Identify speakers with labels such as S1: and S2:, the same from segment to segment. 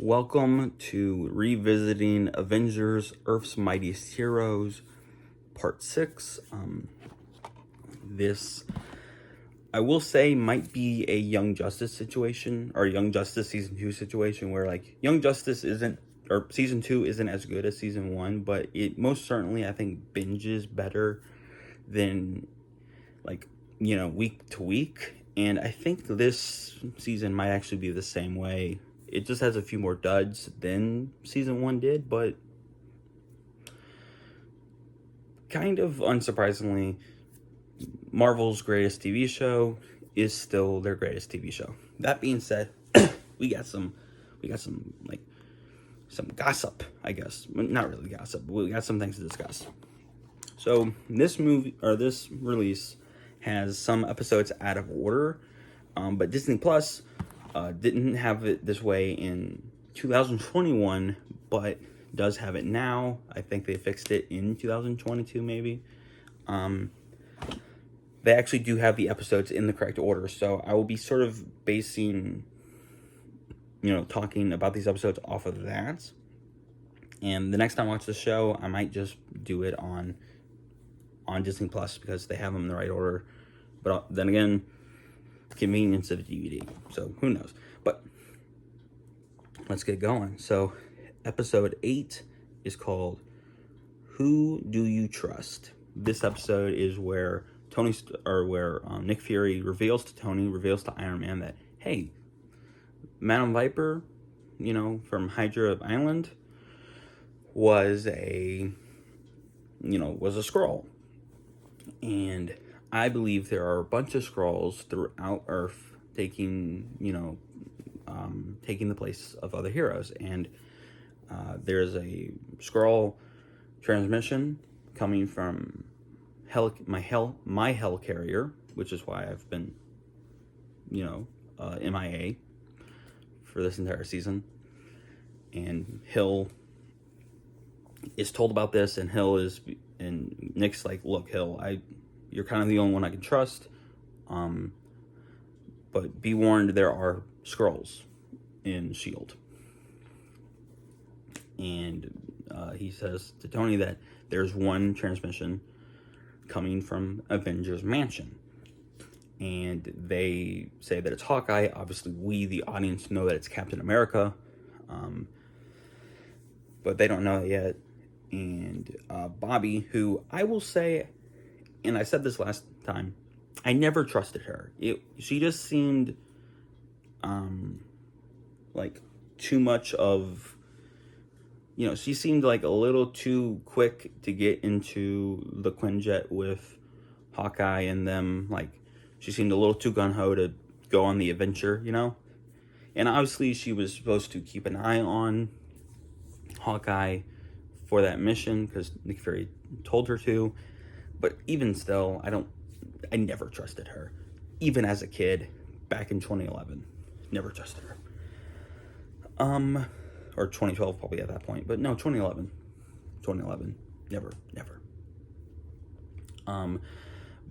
S1: Welcome to Revisiting Avengers Earth's Mightiest Heroes, Part 6. This, I will say, might be a Young Justice situation, or Young Justice Season 2 situation, where, Young Justice isn't, or Season 2 isn't as good as Season 1, but it most certainly, I think, binges better than, week to week. And I think this season might actually be the same way. It just has a few more duds than Season 1 did, but kind of unsurprisingly, Marvel's greatest TV show is still their greatest TV show. That being said, we got some gossip, I guess. Not really gossip, but we got some things to discuss. So this release has some episodes out of order, but Disney Plus didn't have it this way in 2021, but does have it now. I think they fixed it in 2022, maybe. They actually do have the episodes in the correct order, so I will be sort of basing, talking about these episodes off of that. And the next time I watch the show, I might just do it on Disney Plus because they have them in the right order. But then again, convenience of a DVD, so who knows. But let's get going. So episode 8 is called Who Do You Trust? This episode is where Nick Fury reveals to Iron Man that, hey, Madam Viper, from Hydra Island was a Skrull. And I believe there are a bunch of Skrulls throughout Earth taking the place of other heroes. And there's a Skrull transmission coming from my hell carrier, which is why I've been, MIA for this entire season. And Hill is told about this, and Nick's like, look, Hill, you're kind of the only one I can trust, but be warned, there are Skrulls in S.H.I.E.L.D. And he says to Tony that there's one transmission coming from Avengers Mansion. And they say that it's Hawkeye. Obviously, we, the audience, know that it's Captain America. But they don't know it yet. And Bobby, who I will say, and I said this last time, I never trusted her. She just seemed like too much of, she seemed like a little too quick to get into the Quinjet with Hawkeye and them. Like, she seemed a little too gung-ho to go on the adventure, And obviously she was supposed to keep an eye on Hawkeye for that mission because Nick Fury told her to. But even still, I never trusted her. Even as a kid, back in 2011. Never trusted her. Or 2012 probably at that point. But no, 2011. 2011. Never.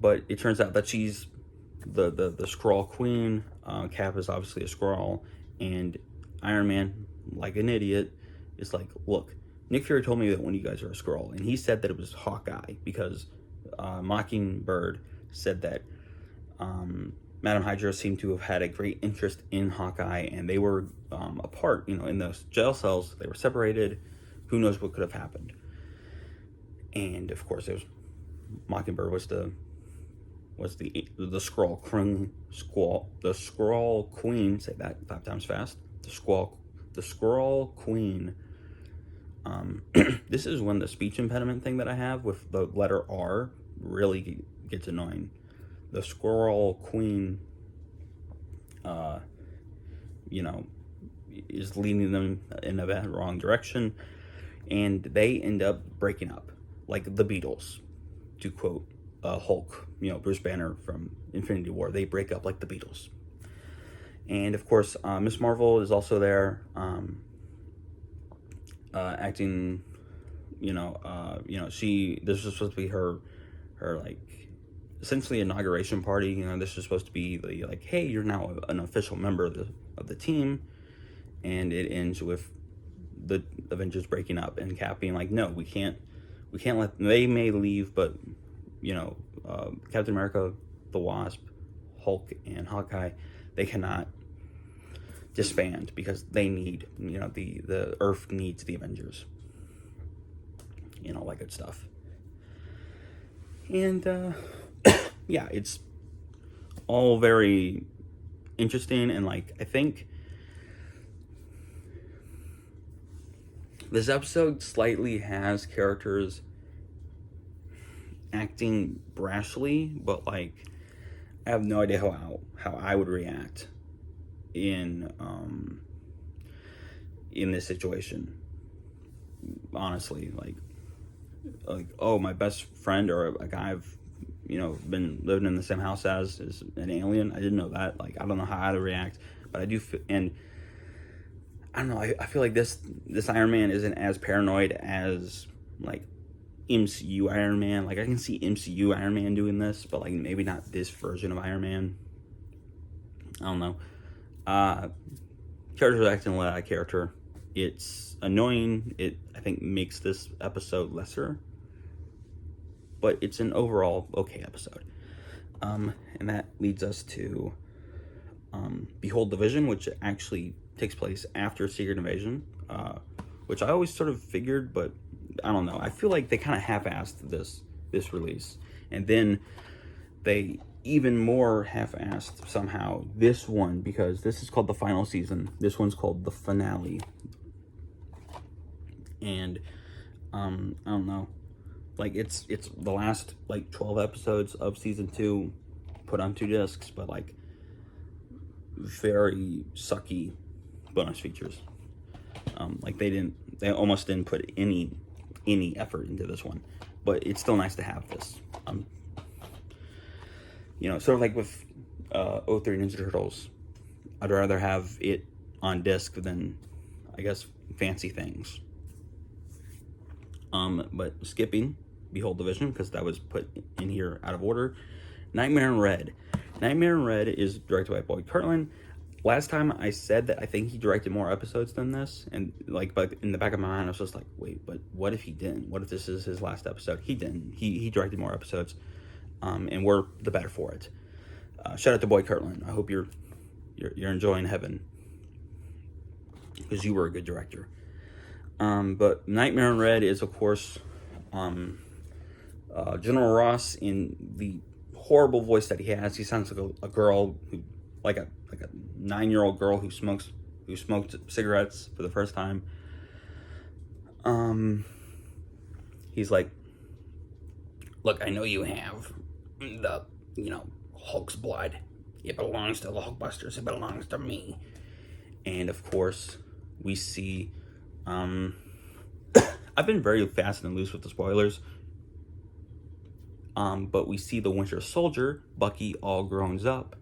S1: But it turns out that she's the Skrull Queen. Cap is obviously a Skrull. And Iron Man, like an idiot, is like, look, Nick Fury told me that one of you guys are a Skrull. And he said that it was Hawkeye because Mockingbird said that Madam Hydra seemed to have had a great interest in Hawkeye, and they were apart, in those jail cells. They were separated. Who knows what could have happened? And of course, Mockingbird was the Skrull Queen. Say that 5 times fast. The Skrull Queen. This is when the speech impediment thing that I have with the letter R really gets annoying. The Skrull Queen, is leading them in a wrong direction, and they end up breaking up, like the Beatles, to quote Hulk, Bruce Banner from Infinity War. They break up like the Beatles. And of course, Miss Marvel is also there, acting, this was supposed to be her essentially inauguration party. This was supposed to be the hey, you're now an official member of the team. and it ends with the Avengers breaking up and Cap being like, no, we can't let, they may leave, but Captain America, the Wasp, Hulk, and Hawkeye, they cannot disband because they need, the Earth needs the Avengers, all that good stuff. And yeah, it's all very interesting, and I think this episode slightly has characters acting brashly, but I have no idea how I would react in this situation. Honestly, oh, my best friend or a guy I've been living in the same house as is an alien. I didn't know that. I don't know how I'd react, but I do. And I don't know. I feel like this Iron Man isn't as paranoid as MCU Iron Man. I can see MCU Iron Man doing this, but maybe not this version of Iron Man. I don't know. Characters acting out of character. It's annoying. It, I think, makes this episode lesser, but it's an overall okay episode. And that leads us to Behold the Vision, which actually takes place after Secret Invasion, which I always sort of figured, but I don't know. I feel like they kind of half-assed this release, and then they even more half-assed somehow this one, because this is called the final season. This one's called the finale, and I don't know. It's the last 12 episodes of season 2 put on 2 discs, but very sucky bonus features. They almost didn't put any effort into this one, but it's still nice to have this. Sort of with 03 Ninja Turtles, I'd rather have it on disc than, I guess, fancy things. But skipping Behold the Vision, because that was put in here out of order. Nightmare in Red. Nightmare in Red is directed by Boyd Kirtland. Last time I said that I think he directed more episodes than this, and but in the back of my mind I was just like, wait, but what if he didn't? What if this is his last episode? He didn't. He directed more episodes, and we're the better for it. Shout out to Boyd Kirtland. I hope you're enjoying heaven, because you were a good director. But Nightmare in Red is, of course, General Ross in the horrible voice that he has. He sounds like a girl who, like a 9-year-old girl who smoked cigarettes for the first time. He's like, look, I know you have the, Hulk's blood. It belongs to the Hulkbusters. It belongs to me. And of course, we see, I've been very fast and loose with the spoilers. But we see the Winter Soldier, Bucky, all grown up,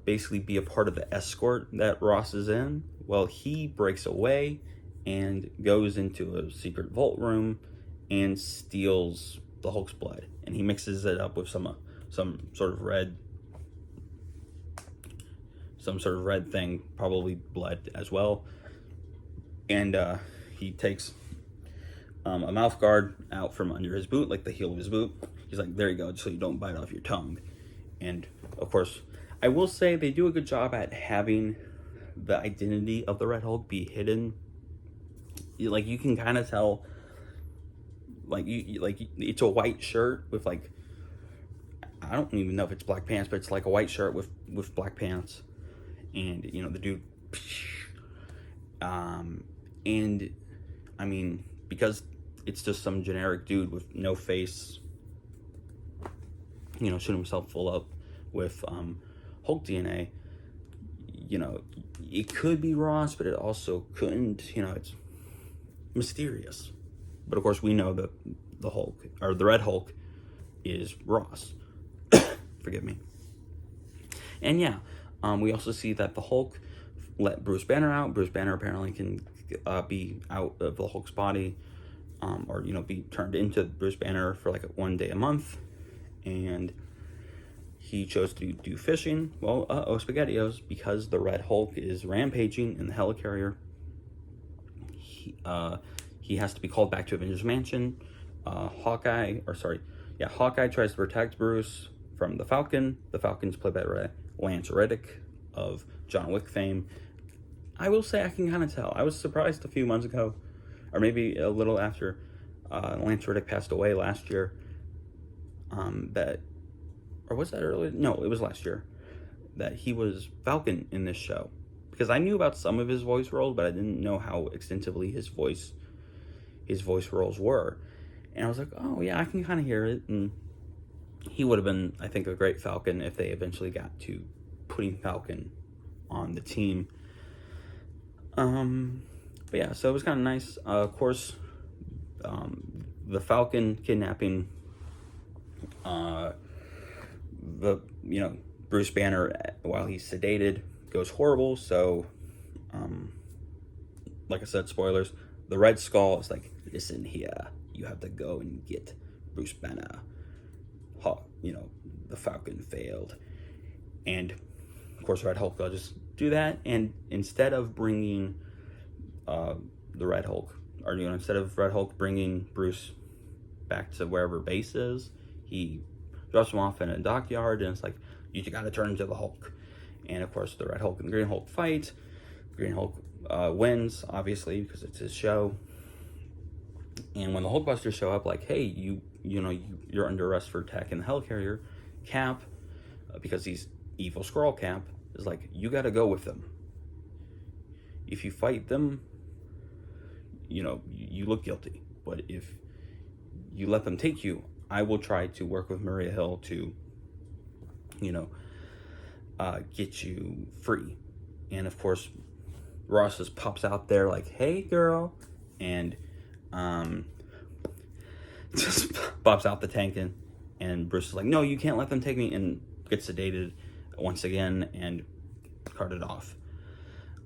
S1: basically be a part of the escort that Ross is in. Well, he breaks away and goes into a secret vault room and steals the Hulk's blood, and he mixes it up with some sort of red thing, probably blood as well. And he takes a mouth guard out from under his boot, the heel of his boot. He's like, there you go, so you don't bite off your tongue. And of course, I will say they do a good job at having the identity of the Red Hulk be hidden. You can kind of tell, it's a white shirt with I don't even know if it's black pants, but it's a white shirt with black pants, and the dude, and I mean, because it's just some generic dude with no face, shooting himself full up with Hulk DNA. It could be Ross, but it also couldn't. It's mysterious. But of course, we know that the Hulk, or the Red Hulk, is Ross. Forgive me. And yeah, we also see that the Hulk let Bruce Banner out. Bruce Banner apparently can be out of the Hulk's body, or be turned into Bruce Banner for 1 day a month. And he chose to do fishing. Well, SpaghettiOs, because the Red Hulk is rampaging in the helicarrier. He has to be called back to Avengers Mansion. Hawkeye tries to protect Bruce from the Falcon. The Falcon's played by Lance Reddick of John Wick fame. I will say I can kind of tell. I was surprised a few months ago, or maybe a little after Lance Reddick passed away last year, or was that earlier? No, it was last year, that he was Falcon in this show. Because I knew about some of his voice roles, but I didn't know how extensively his voice roles were. And I was like, oh yeah, I can kind of hear it. And he would have been, I think, a great Falcon if they eventually got to putting Falcon on the team. But yeah, so it was kind of nice. Of course, the Falcon kidnapping Bruce Banner while he's sedated goes horrible. So, like I said, spoilers. The Red Skull is like, listen here, you have to go and get Bruce Banner. The Falcon failed, and of course, Red Hulk will just do that. And instead of bringing the Red Hulk, or instead of Red Hulk bringing Bruce back to wherever base is, he drops him off in a dockyard, and it's like, you got to turn into the Hulk. And of course, the Red Hulk and the Green Hulk fight. Green Hulk wins, obviously, because it's his show. And when the Hulkbusters show up, like, hey, you're under arrest for attacking the helicarrier, Cap, because he's evil Skrull Cap, is like, you got to go with them. If you fight them, you look guilty. But if you let them take you, I will try to work with Maria Hill to, get you free. And of course, Ross just pops out there like, hey girl, and just pops out the tank, and Bruce is like, no, you can't let them take me, and gets sedated once again and carted off.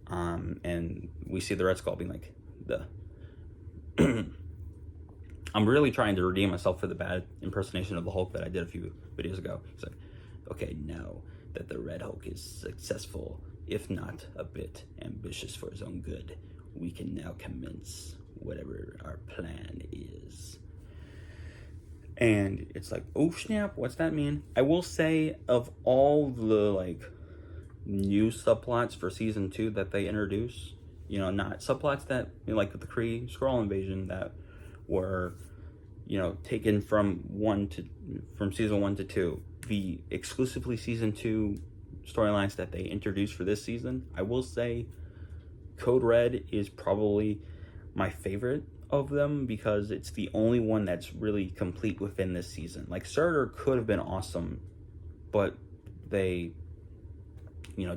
S1: And we see the Red Skull being like, I'm really trying to redeem myself for the bad impersonation of the Hulk that I did a few videos ago. He's like, okay, now that the Red Hulk is successful, if not a bit ambitious for his own good, we can now commence whatever our plan is. And it's like, oh snap, what's that mean? I will say, of all the new subplots for season 2 that they introduce, not subplots that like the Kree Skrull invasion that were taken from season 1 to 2, the exclusively season 2 storylines that they introduced for this season, I will say Code Red is probably my favorite of them, because it's the only one that's really complete within this season. Like, Surtur could have been awesome, but they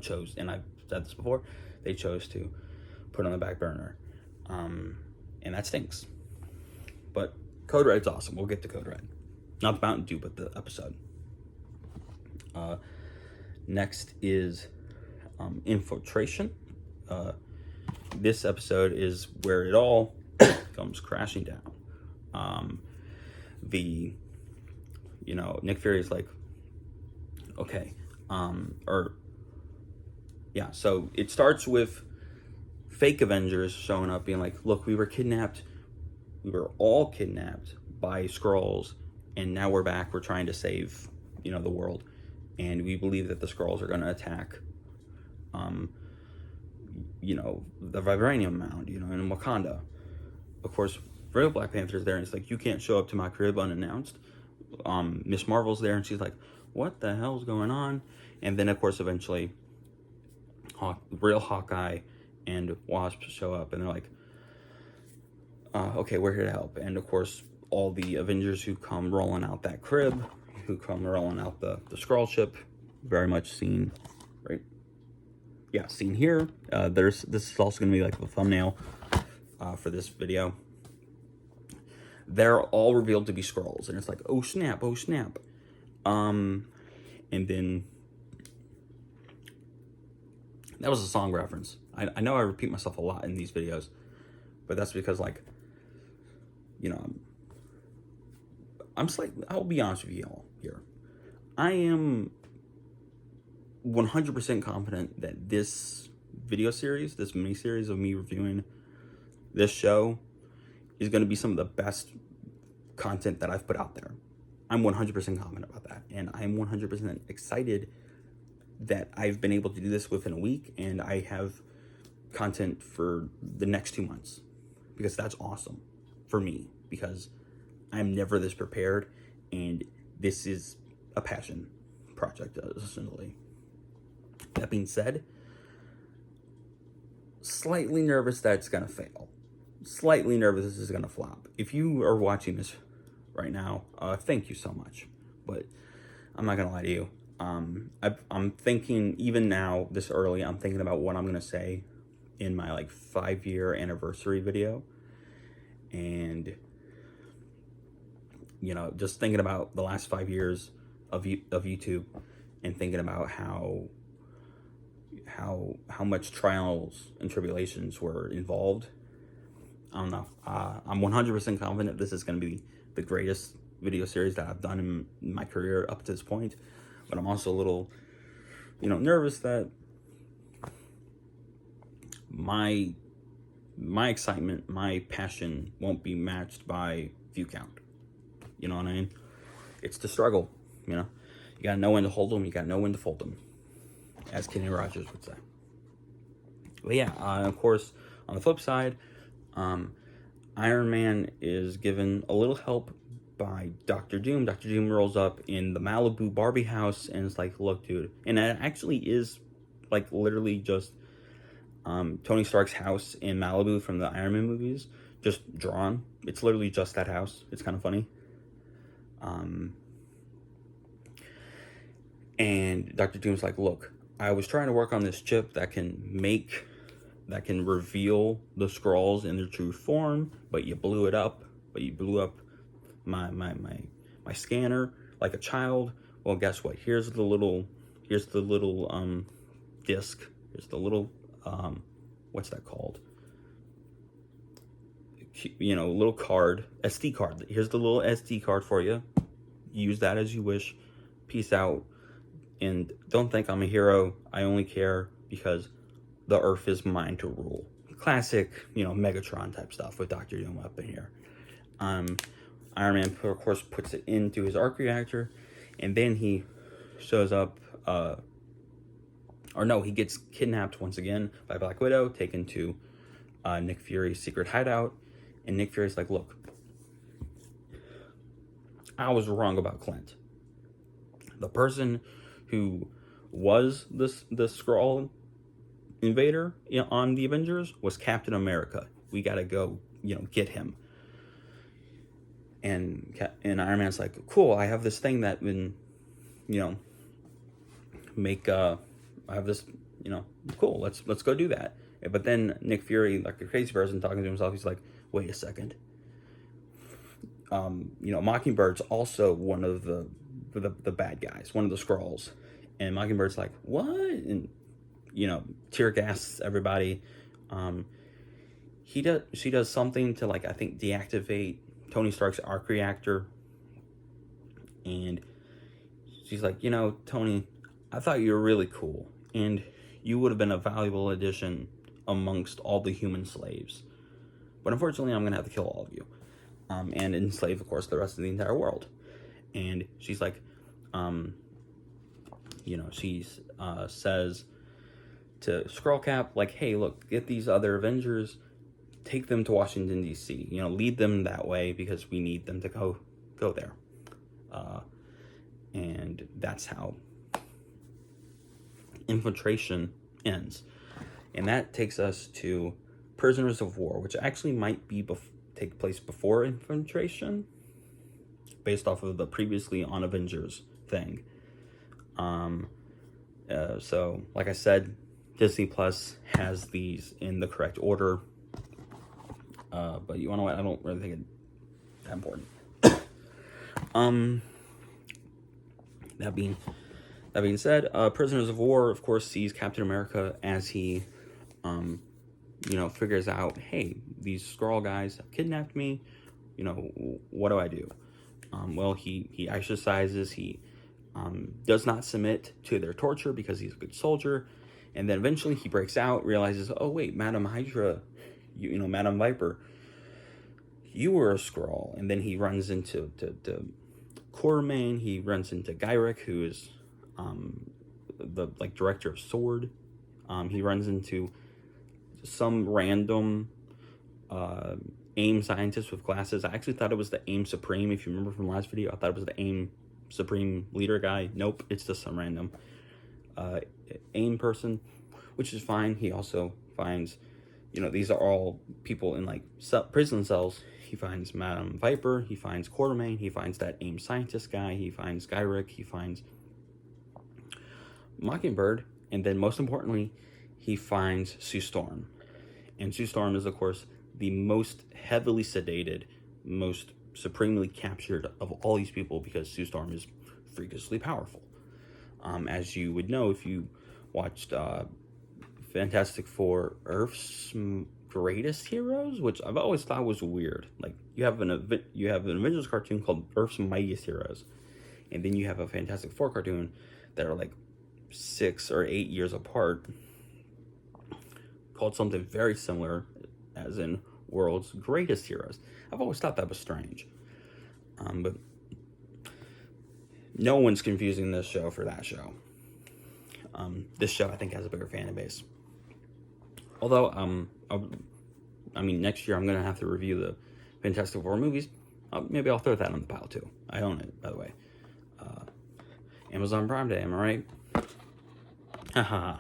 S1: chose, and I've said this before, they chose to put on the back burner, and that stinks. But Code Red's awesome. We'll get to Code Red, not the Mountain Dew, but the episode. Next is Infiltration. This episode is where it all comes crashing down. Nick Fury is like, okay, so it starts with fake Avengers showing up being like, look, we were all kidnapped by Skrulls, and now we're back, we're trying to save, the world, and we believe that the Skrulls are going to attack, the Vibranium Mound, in Wakanda. Of course, real Black Panther's there, and it's like, you can't show up to my crib unannounced. Miss Marvel's there, and she's like, what the hell's going on? And then, of course, eventually, real Hawkeye and Wasp show up, and they're like, okay, we're here to help. And of course, all the Avengers who come rolling out that crib, who come rolling out the Skrull ship, very much seen, right? Yeah, seen here. This is also going to be like the thumbnail for this video. They're all revealed to be Skrulls, and it's like, oh snap, oh snap. And then that was a song reference. I know I repeat myself a lot in these videos, but that's because, I'm slightly, I'll be honest with you all here. I am 100% confident that this video series, this mini series of me reviewing this show, is going to be some of the best content that I've put out there. I'm 100% confident about that, and I'm 100% excited that I've been able to do this within a week, and I have content for the next 2 months, because that's awesome for me, because I'm never this prepared, and this is a passion project, essentially. That being said, slightly nervous that it's gonna fail. Slightly nervous this is gonna flop. If you are watching this right now, thank you so much. But I'm not gonna lie to you. I'm thinking, even now, this early, I'm thinking about what I'm gonna say in my 5-year anniversary video, and just thinking about the last 5 years of YouTube, and thinking about how much trials and tribulations were involved. I don't know. I'm 100% confident this is going to be the greatest video series that I've done in my career up to this point. But I'm also a little, nervous that my excitement, my passion won't be matched by view count. You know what I mean? It's the struggle, You gotta know when to hold them, you gotta know when to fold them, as Kenny Rogers would say. But yeah, of course, on the flip side, Iron Man is given a little help by Dr. Doom. Dr. Doom rolls up in the Malibu Barbie house and it's like, look, dude. And it actually is, literally just Tony Stark's house in Malibu from the Iron Man movies, just drawn. It's literally just that house. It's kind of funny. And Dr. Doom's like, look, I was trying to work on this chip that can reveal the Skrulls in their true form, but you blew it up. But you blew up my scanner like a child. Well, guess what? Here's the little disc. Here's the little what's that called? Little card, SD card. Here's the little SD card for you. Use that as you wish. Peace out. And don't think I'm a hero. I only care because the Earth is mine to rule. Classic, Megatron type stuff with Dr. Doom up in here. Iron Man, of course, puts it into his arc reactor, and then he shows up, he gets kidnapped once again by Black Widow, taken to Nick Fury's secret hideout, and Nick Fury's like, look, I was wrong about Clint. The person who was the Skrull invader on the Avengers was Captain America. We gotta go, get him. And Iron Man's like, cool, I have this thing that can, I have this, cool, let's go do that. But then Nick Fury, like a crazy person talking to himself, he's like, wait a second. Mockingbird's also one of the bad guys, one of the Skrulls. And Mockingbird's like, what? And, tear gas everybody. She does something to, I think, deactivate Tony Stark's arc reactor. And she's like, Tony, I thought you were really cool. And you would have been a valuable addition amongst all the human slaves. But unfortunately, I'm going to have to kill all of you. And enslave, of course, the rest of the entire world. And she's like, she says to Skrullcap, like, hey, look, get these other Avengers, take them to Washington, D.C., lead them that way because we need them to go there. And that's how Infiltration ends. And that takes us to Prisoners of War, which actually might take place before Infiltration, based off of the previously on Avengers thing. So, like I said, Disney Plus has these in the correct order. But you wanna know what? I don't really think it's that important. That being said, Prisoners of War, of course, sees Captain America as he, figures out, hey, these Skrull guys have kidnapped me. What do I do? Well, he exercises. He does not submit to their torture because he's a good soldier. And then eventually he breaks out, realizes, oh wait, Madam Hydra, Madam Viper, you were a Skrull. And then he runs into Quartermain. He runs into Gyrick, who is the director of Sword. He runs into some random AIM scientist with glasses. I actually thought it was the AIM Supreme. If you remember from last video, I thought it was the AIM Supreme leader guy. Nope, it's just some random AIM person, which is fine. He also finds, these are all people in prison cells. He finds Madam Viper, he finds Quartermain, he finds that AIM scientist guy, he finds Gyrick, he finds Mockingbird, and then most importantly, he finds Sue Storm. And Sue Storm is, of course, the most heavily sedated, most supremely captured of all these people, because Sue Storm is freakishly powerful. As you would know if you watched Fantastic Four Earth's Greatest Heroes, which I've always thought was weird. Like, you have an Avengers cartoon called Earth's Mightiest Heroes, and then you have a Fantastic Four cartoon that are 6 or 8 years apart, called something very similar, as in World's Greatest Heroes. I've always thought that was strange. But no one's confusing this show for that show. This show, I think, has a bigger fan base. Although, next year I'm going to have to review the Fantastic Four movies. Maybe I'll throw that on the pile, too. I own it, by the way. Amazon Prime Day, am I right? Haha.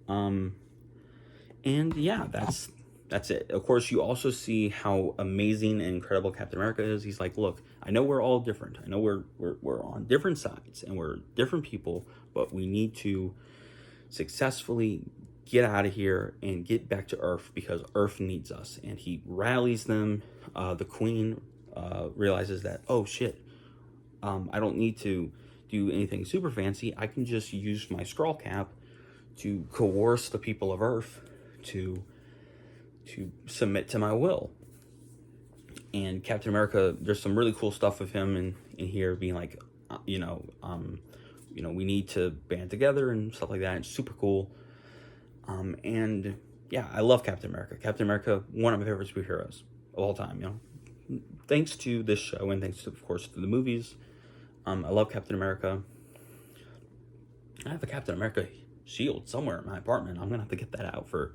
S1: And yeah, that's it. Of course, you also see how amazing and incredible Captain America is. He's like, look, I know we're all different. I know we're on different sides and we're different people, but we need to successfully get out of here and get back to Earth because Earth needs us. And he rallies them. The Queen realizes that, oh shit, I don't need to do anything super fancy. I can just use my Skrull cap to coerce the people of Earth to submit to my will. And Captain America, there's some really cool stuff with him in here being like, we need to band together and stuff like that. It's super cool. And yeah, I love Captain America. Captain America, one of my favorite superheroes of all time, Thanks to this show and thanks to, of course, to the movies. I love Captain America. I have a Captain America shield somewhere in my apartment. I'm gonna have to get that out for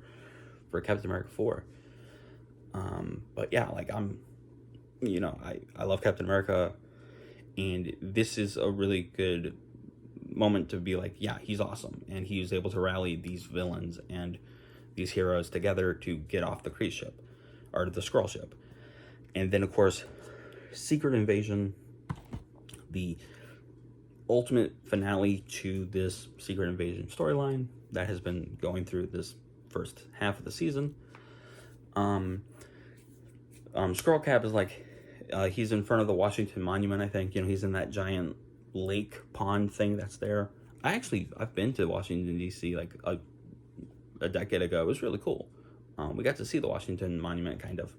S1: Captain America 4. But yeah, I love Captain America, and this is a really good moment to be like, yeah, he's awesome, and he was able to rally these villains and these heroes together to get off the Kree ship, or the Skrull ship. And then, of course, Secret Invasion, the ultimate finale to this Secret Invasion storyline that has been going through this first half of the season. Skrull Cap is he's in front of the Washington Monument, I think. He's in that giant lake pond thing that's there. I've been to Washington, D.C. a decade ago. It was really cool. We got to see the Washington Monument, kind of,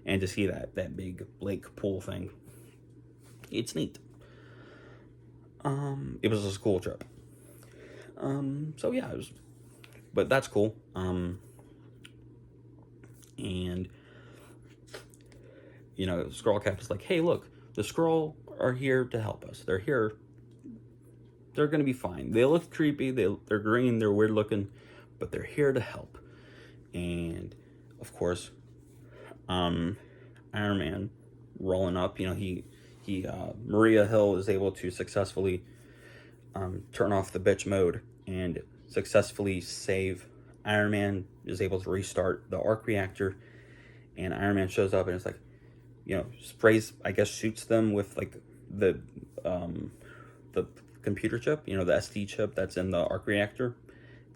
S1: and to see that big lake pool thing. It's neat. It was a school trip. So yeah, but that's cool. And Skrull Cap is like, hey, look, the Skrull are here to help us. They're here. They're gonna be fine. They look creepy. They're green. They're weird looking, but they're here to help. And of course, Iron Man rolling up. Maria Hill is able to successfully turn off the bitch mode and successfully save Iron Man. Is able to restart the arc reactor, and Iron Man shows up and it's like, sprays, I guess, shoots them with the computer chip, the SD chip that's in the arc reactor,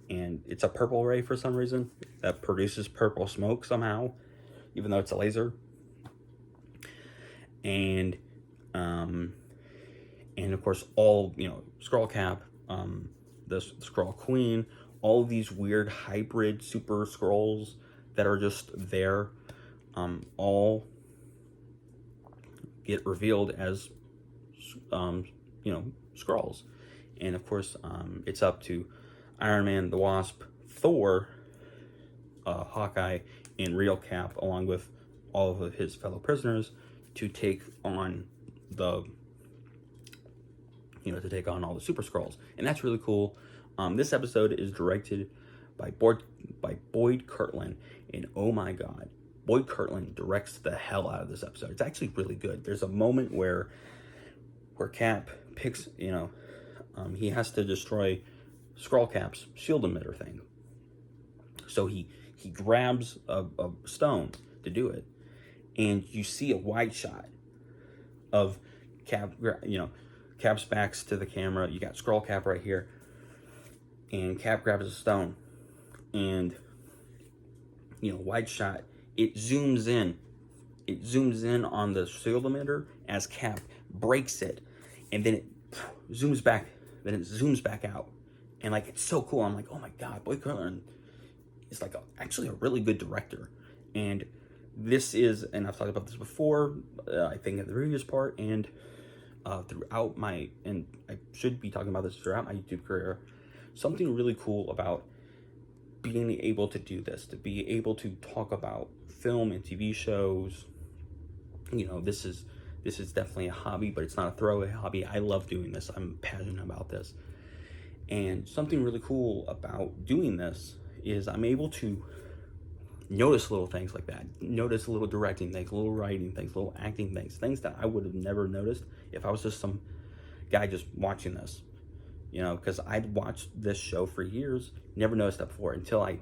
S1: and it's a purple ray for some reason that produces purple smoke somehow, even though it's a laser. And of course, all, Skrull Cap, the Skrull Queen, all of these weird hybrid super Skrulls that are just there, all get revealed as, Skrulls. And of course, it's up to Iron Man, the Wasp, Thor, Hawkeye, and Real Cap, along with all of his fellow prisoners, to take on all the Super Skrulls. And that's really cool. This episode is directed by Boyd Kirtland, and oh my god, Boyd Kirtland directs the hell out of this episode. It's actually really good. There's a moment where Cap picks, he has to destroy Skrull Cap's shield emitter thing. So he grabs a stone to do it, and you see a wide shot of Cap, Cap's back's to the camera. You got Skrull Cap right here, and Cap grabs a stone, and wide shot. It zooms in on the shield emitter as Cap breaks it, and then it zooms back. Then it zooms back out, and like it's so cool. I'm like, oh my god, Boyd Kirtland is like actually a really good director. And this is, and I've talked about this before, I think in the previous part, and throughout my, and I should be talking about this throughout my YouTube career, something really cool about being able to do this, to be able to talk about film and TV shows. This is definitely a hobby, but it's not a throwaway hobby. I love doing this. I'm passionate about this. And something really cool about doing this is I'm able to notice little things like that. Notice little directing things, little writing things, little acting things that I would have never noticed if I was just some guy just watching this. Because I'd watched this show for years, never noticed that before until I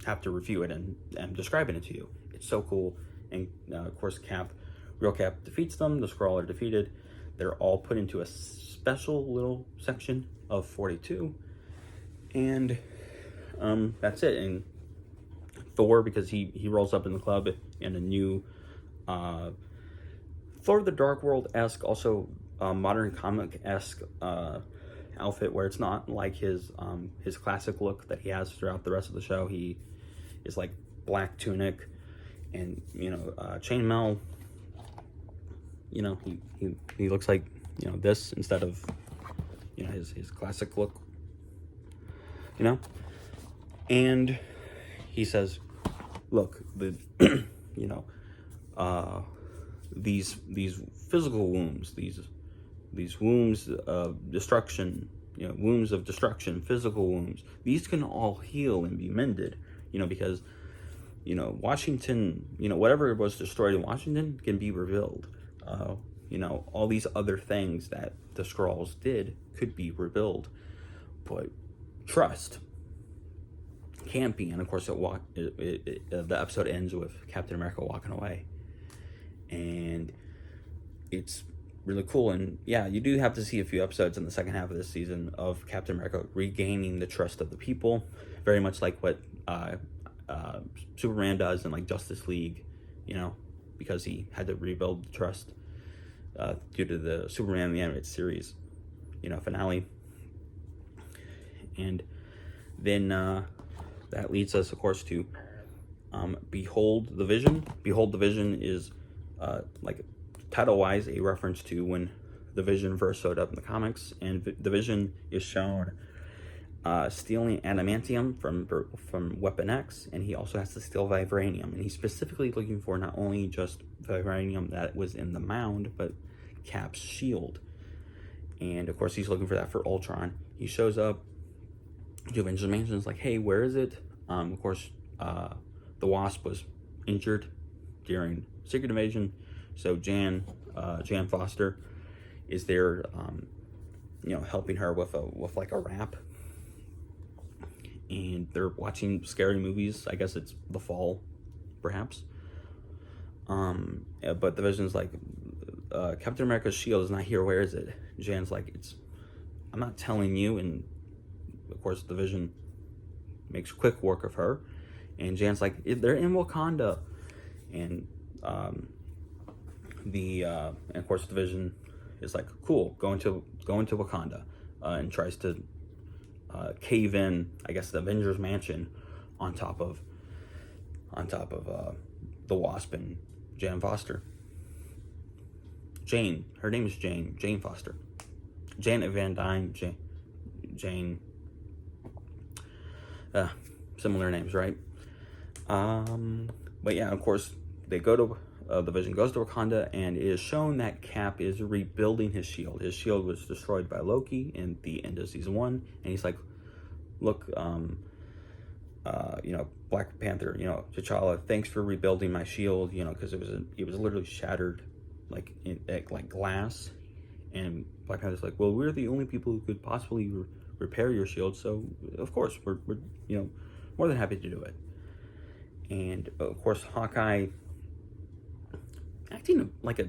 S1: have to review it and describing it to you. It's so cool. And of course, Real Cap defeats them. The Skrull are defeated. They're all put into a special little section of 42. And that's it. And Thor, because he rolls up in the club in a new Thor the Dark World-esque, also modern comic-esque outfit, where it's not like his classic look that he has throughout the rest of the show. He is like black tunic and chainmail. He looks like this instead of his classic look. And he says, look, these physical wounds, these wounds of destruction, wounds of destruction, physical wounds, these can all heal and be mended, because Washington, whatever was destroyed in Washington can be rebuilt. All these other things that the Skrulls did could be rebuilt, but trust can't be. And of course, the episode ends with Captain America walking away, and it's really cool. And yeah, you do have to see a few episodes in the second half of this season of Captain America regaining the trust of the people, very much like what Superman does in like Justice League, because he had to rebuild the trust due to the Superman the Animated Series, finale. And then that leads us, of course, to Behold the Vision. Behold the Vision is like title-wise a reference to when the Vision first showed up in the comics, and the Vision is shown stealing adamantium from Weapon X, and he also has to steal vibranium, and he's specifically looking for not only just vibranium that was in the mound, but Cap's shield. And of course, he's looking for that for Ultron. He shows up to Avengers Mansion, is like, hey, where is it? Of course, the Wasp was injured during Secret Invasion, so Jan Foster is there, helping her with like a rap. And they're watching scary movies. I guess it's the fall, perhaps. But the Vision's like, Captain America's shield is not here. Where is it? Jan's like, I'm not telling you. And of course, the Vision makes quick work of her. And Jan's like, they're in Wakanda. And and of course, the Vision is like, cool, go into Wakanda, and tries to cave in, I guess, the Avengers Mansion on top of the Wasp and Jane Foster. Her name is Jane Foster. Janet Van Dyne, Jane, similar names, right? But yeah, of course, they go to, the Vision goes to Wakanda, and it is shown that Cap is rebuilding his shield. His shield was destroyed by Loki in the end of season 1, and he's like, look, Black Panther, T'Challa, thanks for rebuilding my shield, because it was literally shattered, like like glass, and Black Panther's like, well, we're the only people who could possibly repair your shield, so of course we're more than happy to do it. And of course, Hawkeye, acting like a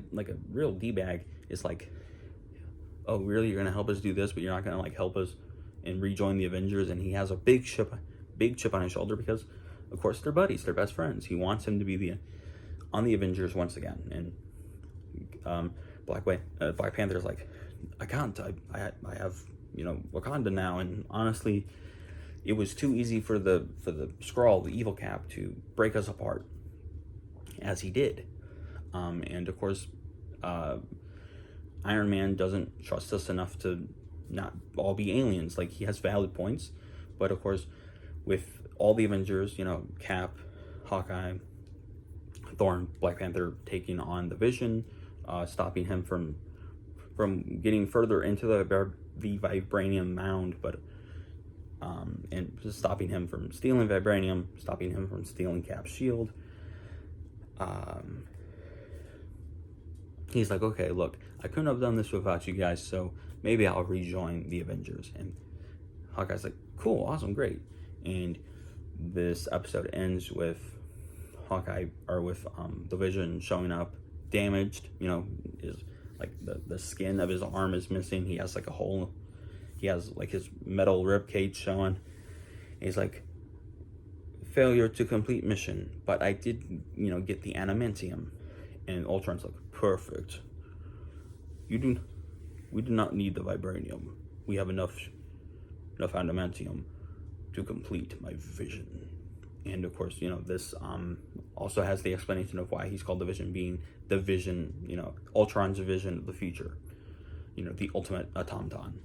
S1: real d-bag, is like, oh really, you're gonna help us do this, but you're not gonna like help us and rejoin the Avengers? And he has a big chip on his shoulder because, of course, they're buddies, they're best friends. He wants him to be on the Avengers once again. And Black Panther's like, I can't. I have Wakanda now, and honestly, it was too easy for the Skrull, the evil Cap, to break us apart, as he did. And of course, Iron Man doesn't trust us enough to not all be aliens. Like, he has valid points, but of course, with all the Avengers, Cap, Hawkeye, Thor, Black Panther taking on the Vision, stopping him from getting further into the vibranium mound, but and just stopping him from stealing vibranium, stopping him from stealing Cap's shield. He's like, okay, look, I couldn't have done this without you guys, so maybe I'll rejoin the Avengers. And Hawkeye's like, cool, awesome, great. And this episode ends with Hawkeye, or with the Vision showing up damaged. Is like the skin of his arm is missing. He has like a hole. He has like his metal rib cage showing. And he's like, failure to complete mission, but I did get the adamantium. And Ultron's like, perfect. We do not need the vibranium. We have enough adamantium to complete my vision. And of course, this also has the explanation of why he's called the Vision, being the vision, Ultron's vision of the future, the ultimate automaton.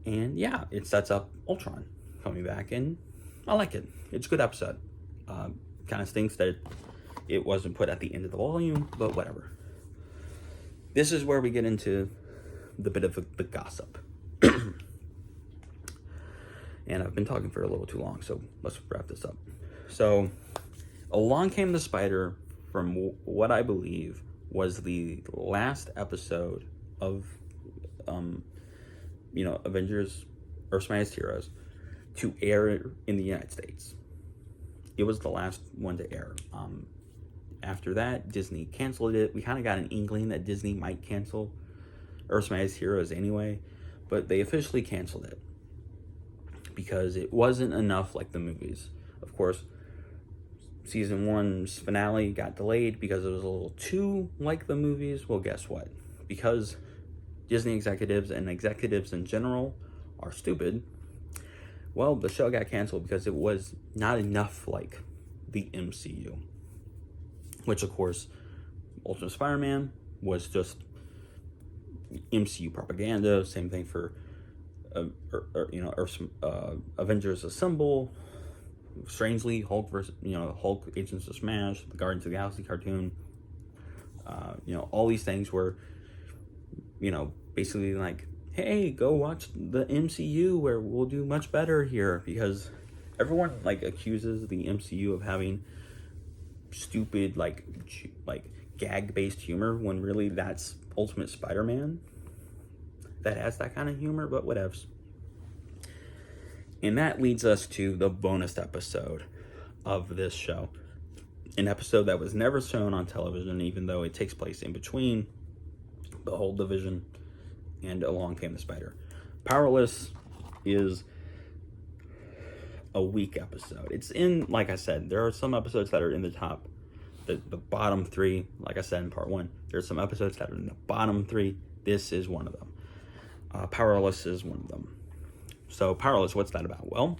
S1: And yeah, it sets up Ultron coming back, and I like it. It's a good episode. Kind of stinks that it wasn't put at the end of the volume, but whatever. This is where we get into the bit of the gossip. And I've been talking for a little too long, so let's wrap this up. So, along came the spider, from what I believe was the last episode of, Avengers, Earth's Mightiest Heroes, to air in the United States. It was the last one to air. After that, Disney canceled it. We kind of got an inkling that Disney might cancel Earth's Mightiest Heroes anyway, but they officially canceled it because it wasn't enough like the movies. Of course, season 1's finale got delayed because it was a little too like the movies. Well, guess what? Because Disney executives and executives in general are stupid, well, the show got canceled because it was not enough like the MCU. Which, of course, Ultimate Spider-Man was just MCU propaganda. Same thing for, Earth's Avengers Assemble. Strangely, Hulk versus, Hulk, Agents of Smash, the Guardians of the Galaxy cartoon. All these things were, basically like, hey, go watch the MCU where we'll do much better here, because everyone like accuses the MCU of having stupid like gag-based humor, when really that's Ultimate Spider-Man that has that kind of humor, but whatevs. And that leads us to the bonus episode of this show, an episode that was never shown on television, even though it takes place in between the whole Division and Along Came the Spider. Powerless is a weak episode. It's in, like I said, there are some episodes that are in the top, the bottom 3. Like I said in part 1, there's some episodes that are in the bottom 3. This is one of them. Powerless is one of them. So Powerless, what's that about? Well,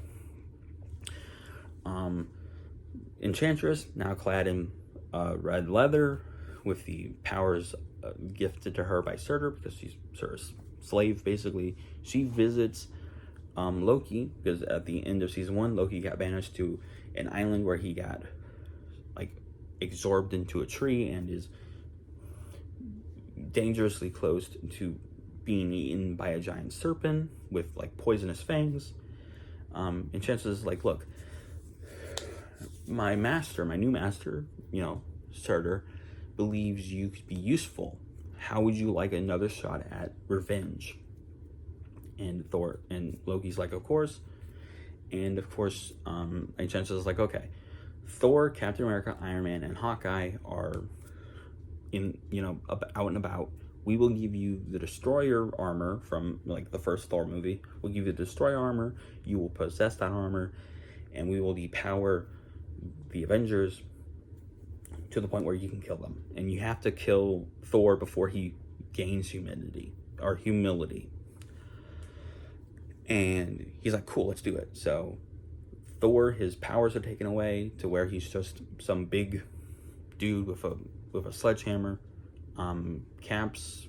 S1: Enchantress, now clad in red leather, with the powers gifted to her by Surtur, because she's Surtur's slave, basically. She visits Loki, because at the end of season 1, Loki got banished to an island where he got like absorbed into a tree and is dangerously close to being eaten by a giant serpent with like poisonous fangs. And chances like, look, my new master, Surtur, believes you could be useful. How would you like another shot at revenge? And Loki's like, of course. And of course, and chances is like, okay, Thor, Captain America, Iron Man, and Hawkeye are out and about. We will give you the Destroyer armor from like the first Thor movie. We'll give you the Destroyer armor. You will possess that armor, and we will depower the Avengers to the point where you can kill them. And you have to kill Thor before he gains humility. And he's like, cool, let's do it. So Thor, his powers are taken away to where he's just some big dude with a sledgehammer. Cap's,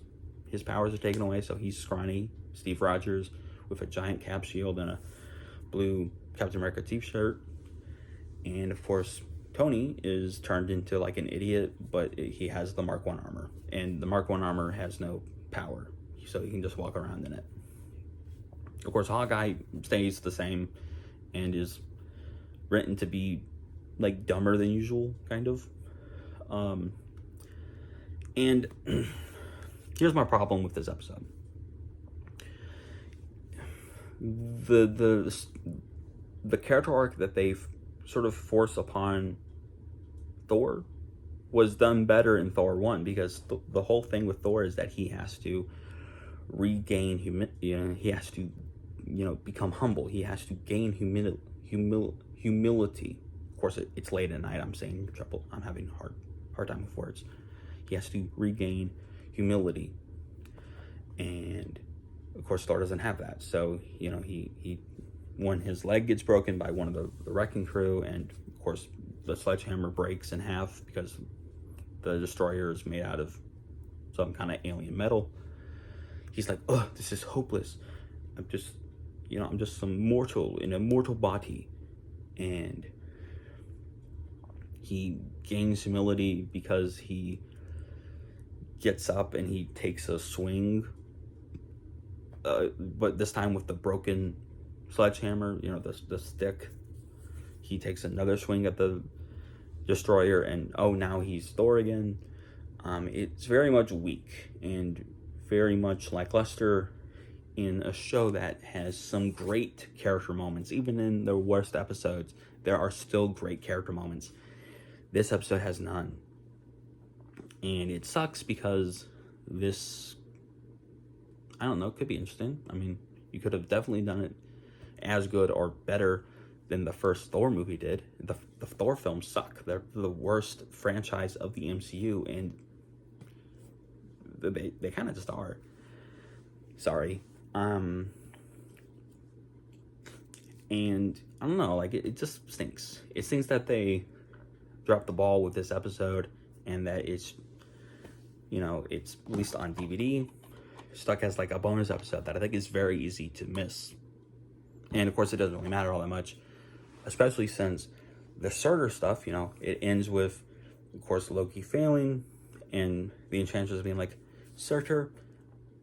S1: his powers are taken away, so he's scrawny Steve Rogers with a giant Cap shield and a blue Captain America t-shirt. And of course, Tony is turned into like an idiot, but he has the Mark 1 armor, and the Mark 1 armor has no power, so he can just walk around in it. Of course, Hawkeye stays the same and is written to be like dumber than usual, kind of. And here's my problem with this episode. The character arc that they've sort of forced upon Thor was done better in Thor 1, because the whole thing with Thor is that he has to regain he has to become humble. He has to gain humility. Of course, it's late at night. I'm having a hard time with words. He has to regain humility, and of course Thor doesn't have that. So he when his leg gets broken by one of the wrecking crew, and of course the sledgehammer breaks in half because the destroyer is made out of some kind of alien metal, he's like, oh, this is hopeless. I'm just some mortal in a mortal body. And he gains humility because he gets up and he takes a swing, but this time with the broken sledgehammer, the stick. He takes another swing at the destroyer, and now he's Thor again. It's very much weak and very much lackluster in a show that has some great character moments. Even in the worst episodes, there are still great character moments. This episode has none. And it sucks because this, I don't know, could be interesting. I mean, you could have definitely done it as good or better than the first Thor movie did. The Thor films suck. They're the worst franchise of the MCU, and they kind of just are. Sorry. And I don't know, like it just stinks. It stinks that they dropped the ball with this episode, and that it's released on DVD, stuck as like a bonus episode that I think is very easy to miss. And of course, it doesn't really matter all that much, especially since the Surtur stuff, it ends with, of course, Loki failing and the Enchantress being like, Surtur,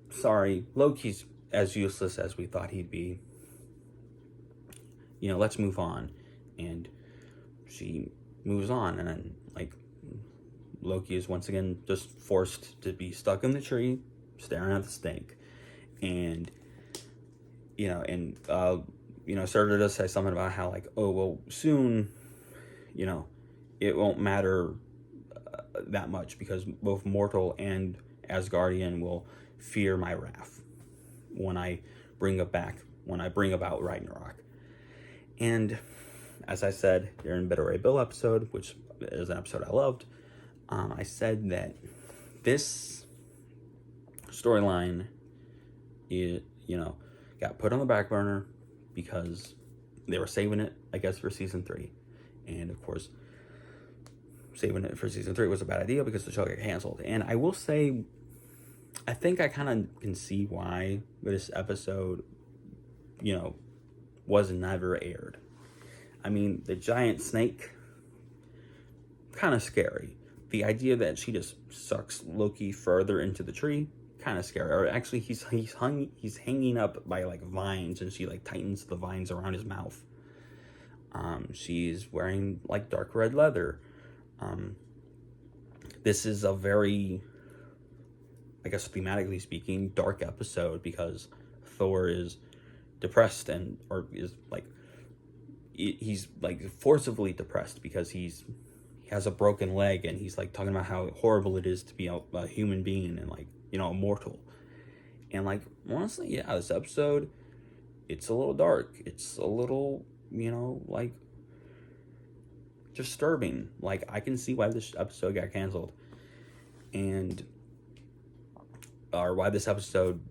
S1: sorry, Loki's as useless as we thought he'd be. Let's move on. And she moves on, and then Loki is once again just forced to be stuck in the tree, staring at the snake. And Surtur does say something about how soon, it won't matter that much, because both mortal and Asgardian will fear my wrath when I bring about Ragnarok. And as I said during Better Ray Bill episode, which is an episode I loved, I said that this storyline, got put on the back burner because they were saving it, I guess, for season 3. And of course, saving it for season 3 was a bad idea because the show got canceled. And I will say, I think I kind of can see why this episode, was never aired. I mean, the giant snake, kind of scary. The idea that she just sucks Loki further into the tree, kind of scary. Or actually, he's hanging up by like vines, and she like tightens the vines around his mouth. She's wearing like dark red leather. This is a very, I guess thematically speaking, dark episode because Thor is depressed he's like forcibly depressed because he has a broken leg, and he's like talking about how horrible it is to be a human being and like, immortal. And like, honestly, yeah, this episode, it's a little dark. It's a little, like disturbing. Like, I can see why this episode got canceled, or why this episode,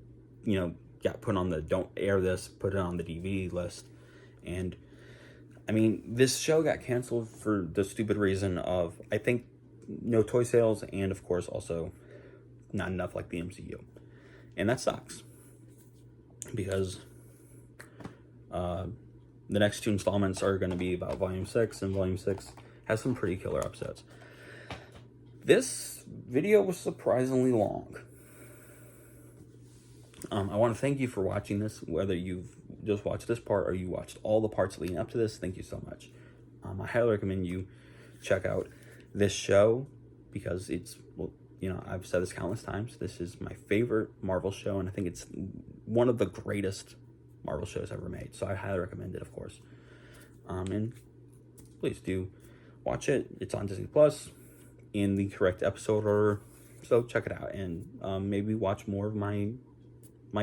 S1: got put on the don't air this, put it on the DVD list. And I mean, this show got canceled for the stupid reason of, I think, no toy sales, and of course also not enough like the MCU. And that sucks, because the next 2 installments are going to be about Volume 6, and Volume 6 has some pretty killer episodes. This video was surprisingly long. I want to thank you for watching this, whether you've just watched this part or you watched all the parts leading up to this. Thank you so much. I highly recommend you check out this show because it's, I've said this countless times. This is my favorite Marvel show, and I think it's one of the greatest Marvel shows ever made. So I highly recommend it, of course. And please do watch it. It's on Disney Plus in the correct episode order. So check it out, and maybe watch more of my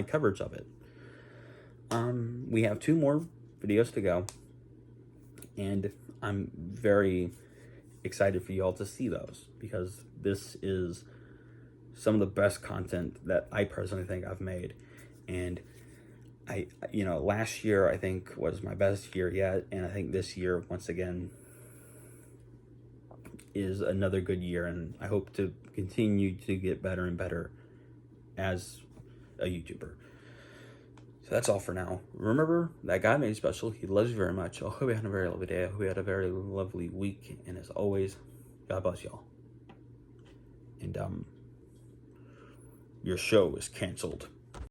S1: coverage of it. We have 2 more videos to go, and I'm very excited for you all to see those, because this is some of the best content that I personally think I've made. And last year I think was my best year yet, and I think this year once again is another good year, and I hope to continue to get better and better as a YouTuber. So that's all for now. Remember that God made you special. He loves you very much. I hope you had a very lovely day. I hope you had a very lovely week. And as always, God bless y'all. And your show is canceled.